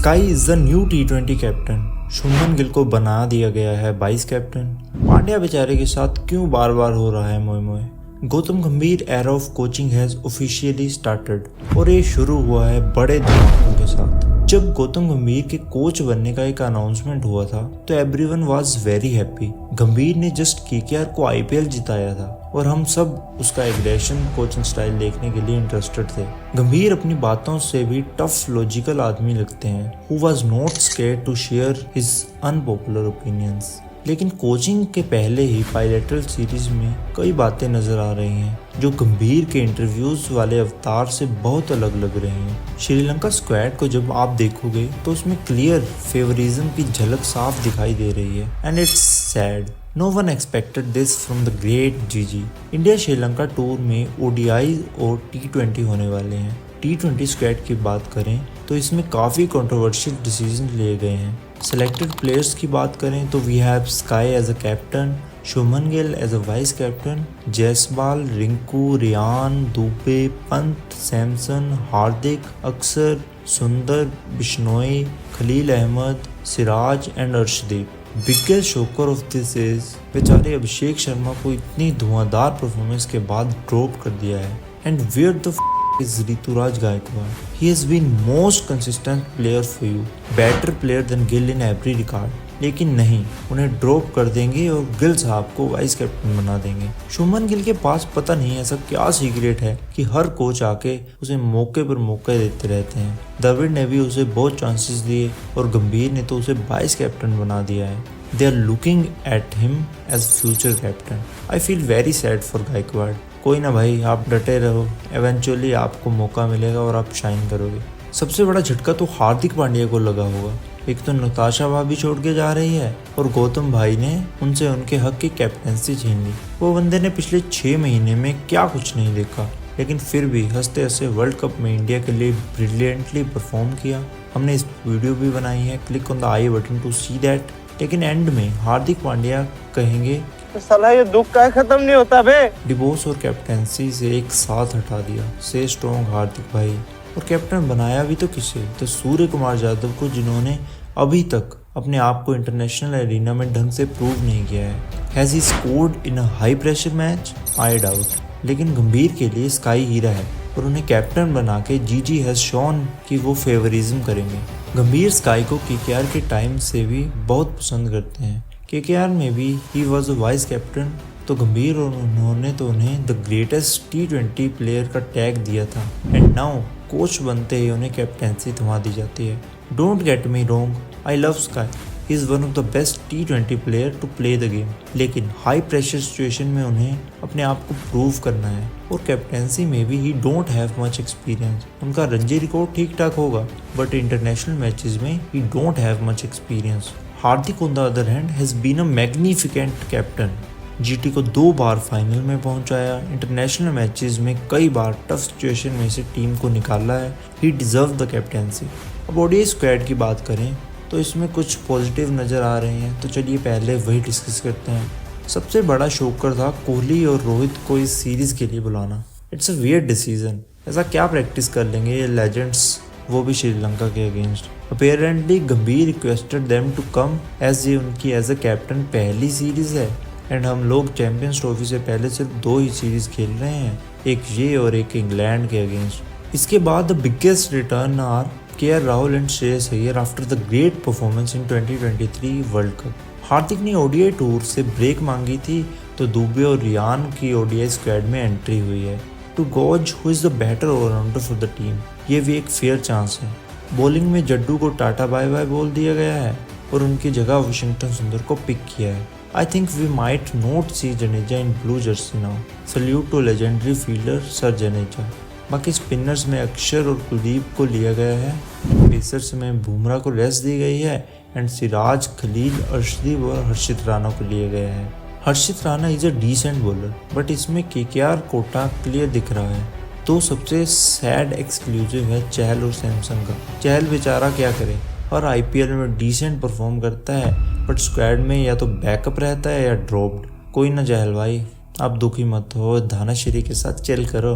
Sky is the new T20 captain. Shubman Gill को बना दिया गया है वाइस कैप्टन। पांड्या बेचारे के साथ क्यों बार बार हो रहा है मोए मोए। गौतम गंभीर era of coaching has officially started और ये शुरू हुआ है बड़े धमाकों के साथ। जब गौतम गंभीर के कोच बनने का एक अनाउंसमेंट हुआ था तो एवरीवन वाज वेरी हैप्पी। गंभीर ने जस्ट केकेआर को आईपीएल जिताया था और हम सब उसका एग्रेशन कोचिंग स्टाइल देखने के लिए इंटरेस्टेड थे। गंभीर अपनी बातों से भी टफ लॉजिकल आदमी लगते हैं who was not scared to share his unpopular opinions. लेकिन कोचिंग के पहले ही बायलैटरल सीरीज में कई बातें नजर आ रही हैं जो गंभीर के इंटरव्यूज वाले अवतार से बहुत अलग लग रही हैं। श्रीलंका स्क्वाड को जब आप देखोगे तो उसमें क्लियर फेवरिज्म की झलक साफ दिखाई दे रही है and it's sad. No one expected this from the great GG। India Sri Lanka tour में ओडीआई और टी20 होने वाले हैं। टी20 स्क्वाड की बात करें तो इसमें काफ़ी कंट्रोवर्शियल डिसीजन लिए गए हैं। सेलेक्टेड प्लेयर्स की बात करें तो we have SKY as a captain, Shubman Gill as a vice captain, Jaiswal, Rinku, Riyan, Dube, Pant, Samson, Hardik, Axar, Sundar, Bishnoi, Khaleel Ahmed, Siraj and Arshdeep. Biggest shocker of this is बेचारे अभिषेक शर्मा को इतनी धुआंधार परफॉर्मेंस के बाद ड्रॉप कर दिया है। And where the is Ruturaj Gaikwad. He has been most consistent player for you, better player than Gill in every record. लेकिन नहीं, उन्हें ड्रॉप कर देंगे और गिल साहब को वाइस कैप्टन बना देंगे। शुभमन गिल के पास पता नहीं ऐसा क्या सीक्रेट है कि हर कोच आके उसे मौके पर मौके देते रहते हैं। द्रविड़ ने भी उसे बहुत चांसेस दिए और गंभीर ने तो उसे वाइस कैप्टन बना दिया है। They are looking at him as future captain. I feel very sad for Gaikwad. कोई ना भाई, आप डटे रहो, एवेंचुअली आपको मौका मिलेगा और आप शाइन करोगे। सबसे बड़ा झटका तो हार्दिक पांड्या को लगा होगा। एक तो नताशा भाभी छोड़ के जा रही है और गौतम भाई ने उनसे उनके हक की कैप्टनसी छीन ली। वो बंदे ने पिछले 6 महीने में क्या कुछ नहीं देखा, लेकिन फिर भी हंसते हंसते वर्ल्ड कप में इंडिया के लिए ब्रिलियंटली परफॉर्म किया। हमने इस वीडियो भी बनाई है, click on the I button to see that. लेकिन एंड में हार्दिक पांड्या कहेंगे साला ये दुख का खत्म नहीं होता बे। डिवोर्स और कैप्टनसी से एक साथ हटा दिया। से स्ट्रॉन्ग हार्दिक भाई। और कैप्टन बनाया भी तो किसे, तो सूर्य कुमार यादव को, जिन्होंने अभी तक अपने आप को इंटरनेशनल एरिना में ढंग से प्रूव नहीं किया है। Has he scored in a high pressure match? I doubt. लेकिन गंभीर के लिए स्काई हीरा है और उन्हें कैप्टन बना के जीजी हैज शोन कि वो फेवरिज्म करेंगे। गंभीर स्काई को केकेआर के टाइम से भी बहुत पसंद करते हैं। केकेआर में भी he was a vice captain, तो गंभीर और उन्होंने तो उन्हें द ग्रेटेस्ट टी20 प्लेयर का टैग दिया था। एंड नाउ कोच बनते ही उन्हें कैप्टनसी थमा दी जाती है। Don't get me wrong, I love Sky, he is one of the best टी20 player to play the game. लेकिन हाई प्रेशर सिचुएशन में उन्हें अपने आप को प्रूव करना है और कैप्टनसी में भी ही डोंट हैव मच एक्सपीरियंस। उनका रणजी रिकॉर्ड ठीक ठाक होगा बट इंटरनेशनल मैचेस में he don't have much experience. Hardik on the other hand has been a magnificent captain. GT को 2 बार फाइनल में पहुंचाया, इंटरनेशनल मैचेस में कई बार टफ सिचुएशन में से टीम को निकाला है। He deserve the captaincy. अब ओडीआई स्क्वाड की बात करें तो इसमें कुछ पॉजिटिव नज़र आ रहे हैं, तो चलिए पहले वही डिस्कस करते हैं। सबसे बड़ा शोकर था कोहली और रोहित को इस सीरीज़ के लिए बुलाना। It's a weird decision. ऐसा क्या प्रैक्टिस कर लेंगे ये लेजेंड्स, वो भी श्रीलंका के against. Apparently Gambhir requested them to come as ये उनकी एज अ कैप्टन पहली सीरीज़ है एंड हम लोग चैंपियंस ट्रॉफी से पहले सिर्फ 2 ही सीरीज़ खेल रहे हैं, एक ये और एक इंग्लैंड के अगेंस्ट। इसके बाद the biggest return are KL Rahul and Shreyas Iyer after the great performance in 2023 world cup. Hardik ने ओडीआई टूर से ब्रेक मांगी थी तो दुबे और रियान की ओडीआई स्क्वाड में एंट्री हुई है। To gauge who is the better all rounder for the team, ये भी एक फेयर चांस है। बॉलिंग में जड्डू को टाटा बाय बाय बोल दिया गया है और उनकी जगह वाशिंगटन सुंदर को पिक किया है। I think we might not see Jadeja in blue jersey now. Salute to legendary fielder sir Jadeja. बाकी स्पिनर्स में अक्षर और कुलदीप को लिया गया है। पेसर्स में बुमराह को रेस्ट दी गई है एंड सिराज, खलील, अर्शदीप और हर्षित राणा को लिया गया है। Harshit Rana is a decent bowler but इसमें केकेआर कोटा क्लियर दिख रहा है। तो सबसे सैड एक्सक्लूसिव है चहल और सैमसन का। चहल बेचारा क्या करे, और आईपीएल में डिसेंट परफॉर्म करता है बट स्क्वाड में या तो बैकअप रहता है या ड्रॉप्ड। कोई ना चहल भाई, आप दुखी मत हो, धानाश्री के साथ चिल करो।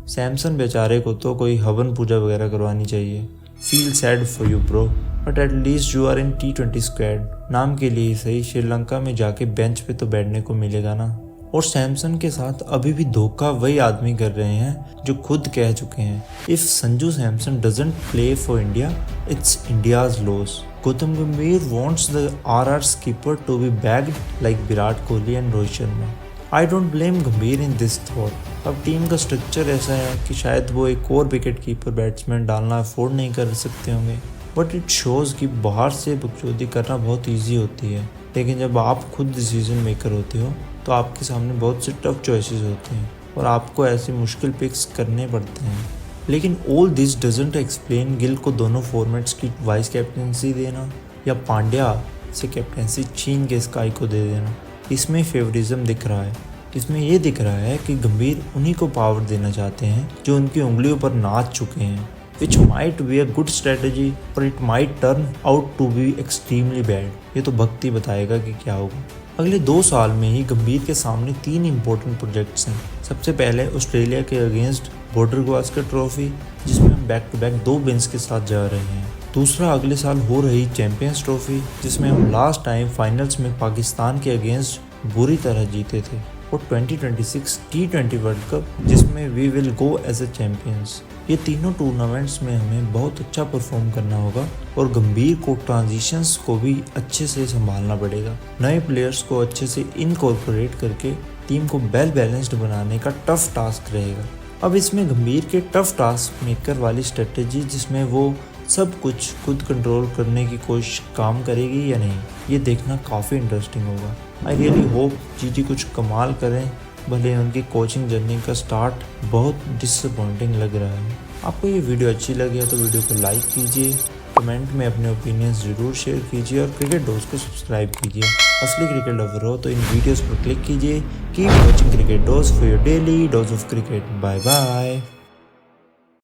सैमसन बेचारे को तो कोई हवन पूजा वगैरह करवानी चाहिए। Feel sad for you bro. But at least you are in T20 squad. नाम के लिए ही सही, श्रीलंका में जाके बेंच पे तो बैठने को मिलेगा ना। और सैमसन के साथ अभी भी धोखा वही आदमी कर रहे हैं जो खुद कह चुके हैं, if Sanju Samson doesn't play for India it's India's loss. Gautam गंभीर wants the RR skipper to be bagged like Virat Kohli and Rohit Sharma. I don't blame गंभीर in this thought। अब टीम का स्ट्रक्चर ऐसा है कि शायद वो एक और विकेट कीपर बैट्समैन डालना अफोर्ड नहीं कर सकते होंगे, बट इट शोज़ कि बाहर से बकचोदी करना बहुत ईजी होती है, लेकिन जब आप खुद डिसीजन मेकर होते हो तो आपके सामने बहुत से टफ चॉइसेस होते हैं और आपको ऐसे मुश्किल पिक्स करने पड़ते हैं। लेकिन all this doesn't explain Gill को दोनों फॉर्मेट्स की वाइस कैप्टनसी देना या पांड्या से कैप्टनसी छीन के स्काई को दे देना। इसमें फेवरिज्म दिख रहा है। इसमें ये दिख रहा है कि गंभीर उन्हीं को पावर देना चाहते हैं जो उनकी उंगलियों पर नाच चुके हैं, which might be a good strategy और it might turn out to be extremely bad. ये तो भक्ति बताएगा कि क्या होगा। अगले 2 साल में ही गंभीर के सामने 3 इंपॉर्टेंट प्रोजेक्ट्स हैं। सबसे पहले ऑस्ट्रेलिया के अगेंस्ट बॉर्डर गवास्कर ट्रॉफी, जिसमें हम बैक टू बैक 2 विन्स के साथ जा रहे हैं। दूसरा अगले साल हो रही चैंपियंस ट्रॉफी, जिसमें हम लास्ट टाइम फाइनल्स में पाकिस्तान के अगेंस्ट बुरी तरह जीते थे। और 2026 T20 वर्ल्ड कप, जिसमें we will go as a champions. ये तीनों टूर्नामेंट्स में हमें बहुत अच्छा परफॉर्म करना होगा और गंभीर को ट्रांजिशंस को भी अच्छे से संभालना पड़ेगा। नए प्लेयर्स को अच्छे से इनकॉर्पोरेट करके टीम को वेल बैलेंस्ड बनाने का टफ टास्क रहेगा। अब इसमें गंभीर के टफ टास्क मेकर वाली स्ट्रेटेजी, जिसमें वो सब कुछ खुद कंट्रोल करने की कोशिश काम करेगी या नहीं, ये देखना काफ़ी इंटरेस्टिंग होगा। आई रियली होप जीटी कुछ कमाल करें, भले उनकी कोचिंग जर्नी का स्टार्ट बहुत डिसअपॉइंटिंग लग रहा है। आपको ये वीडियो अच्छी लगी है तो वीडियो को लाइक कीजिए, कमेंट में अपने ओपिनियंस ज़रूर शेयर कीजिए और क्रिकेट डोज को सब्सक्राइब कीजिए। असली क्रिकेट लवर हो तो इन वीडियोस पर क्लिक कीजिए। Keep watching cricket dose for your daily dose of cricket. Bye bye.